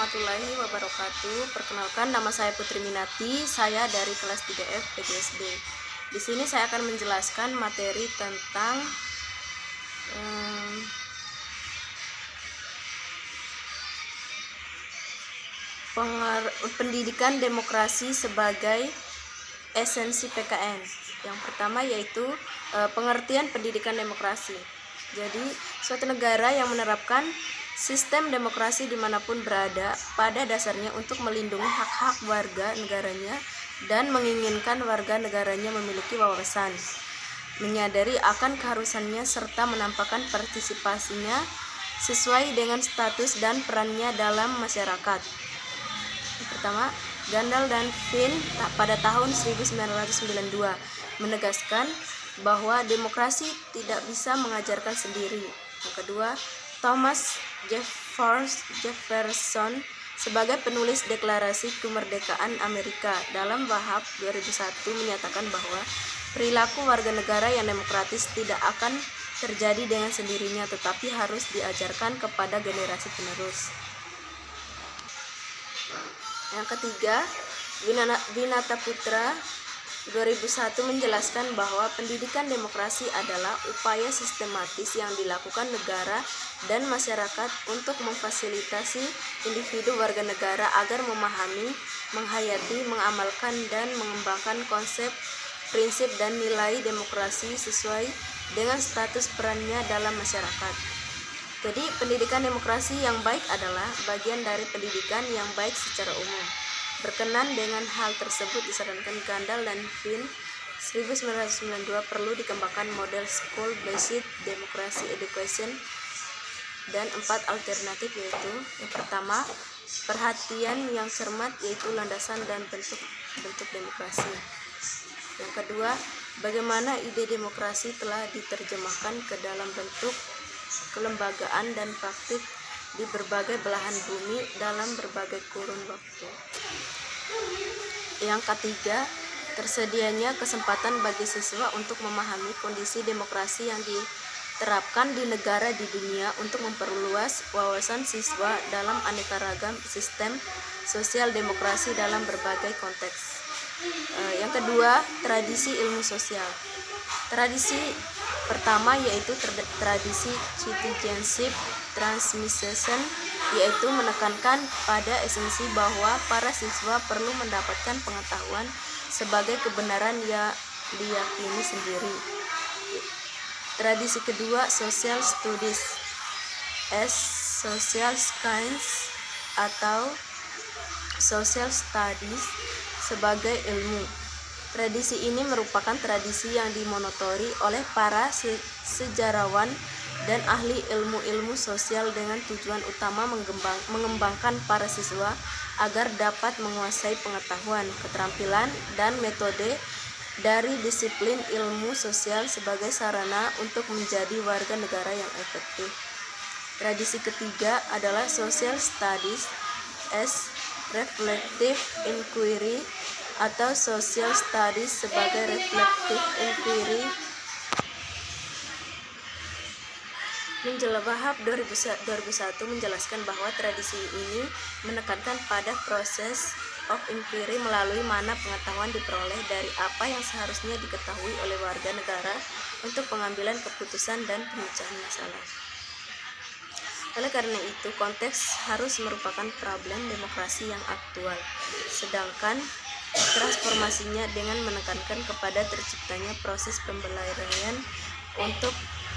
warahmatullahi wabarakatuh. Perkenalkan, nama saya Putri Minati. Saya dari kelas 3F PGSD. Di sini saya akan menjelaskan materi tentang pendidikan demokrasi sebagai esensi PKN. Yang pertama yaitu pengertian pendidikan demokrasi. Jadi, suatu negara yang menerapkan sistem demokrasi dimanapun berada pada dasarnya untuk melindungi hak-hak warga negaranya dan menginginkan warga negaranya memiliki wawasan, menyadari akan keharusannya serta menampakkan partisipasinya sesuai dengan status dan perannya dalam masyarakat. Yang pertama, Gandal dan Finn pada tahun 1992 menegaskan bahwa demokrasi tidak bisa mengajarkan sendiri. Yang kedua, Thomas Jefferson sebagai penulis Deklarasi Kemerdekaan Amerika dalam Wahab 2001 menyatakan bahwa perilaku warga negara yang demokratis tidak akan terjadi dengan sendirinya, tetapi harus diajarkan kepada generasi penerus. Yang ketiga, Winata Putra 2001 menjelaskan bahwa pendidikan demokrasi adalah upaya sistematis yang dilakukan negara dan masyarakat untuk memfasilitasi individu warga negara agar memahami, menghayati, mengamalkan, dan mengembangkan konsep, prinsip, dan nilai demokrasi sesuai dengan status perannya dalam masyarakat. Jadi, pendidikan demokrasi yang baik adalah bagian dari pendidikan yang baik secara umum. Berkenan dengan hal tersebut, disarankan Gandal dan Finn 1992 perlu dikembangkan model school-based democracy education dan 4 alternatif, yaitu yang pertama, perhatian yang cermat, yaitu landasan dan bentuk demokrasi. Yang kedua, bagaimana ide demokrasi telah diterjemahkan ke dalam bentuk kelembagaan dan praktik di berbagai belahan bumi dalam berbagai kurun waktu. Yang ketiga, tersedianya kesempatan bagi siswa untuk memahami kondisi demokrasi yang diterapkan di negara di dunia untuk memperluas wawasan siswa dalam aneka ragam sistem sosial demokrasi dalam berbagai konteks. Yang kedua, tradisi ilmu sosial. Tradisi pertama yaitu tradisi citizenship transmission, yaitu menekankan pada esensi bahwa para siswa perlu mendapatkan pengetahuan sebagai kebenaran yang diyakini sendiri. Tradisi kedua, social studies as social science atau social studies sebagai ilmu. Tradisi ini merupakan tradisi yang dimonotori oleh para sejarawan dan ahli ilmu-ilmu sosial dengan tujuan utama mengembangkan para siswa agar dapat menguasai pengetahuan, keterampilan, dan metode dari disiplin ilmu sosial sebagai sarana untuk menjadi warga negara yang efektif. Tradisi ketiga adalah social studies as reflective inquiry atau social studies sebagai reflective inquiry. Wahab 2001 menjelaskan bahwa tradisi ini menekankan pada proses of inquiry melalui mana pengetahuan diperoleh dari apa yang seharusnya diketahui oleh warga negara untuk pengambilan keputusan dan pemecahan masalah. Oleh karena itu, konteks harus merupakan problem demokrasi yang aktual, sedangkan transformasinya dengan menekankan kepada terciptanya proses pembelajaran untuk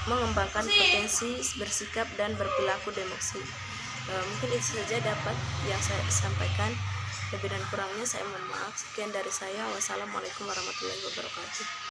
mengembangkan potensi bersikap dan berperilaku demokrasi. Mungkin itu saja dapat yang saya sampaikan. Lebih dan kurangnya saya mohon maaf. Sekian dari saya. Wassalamualaikum warahmatullahi wabarakatuh.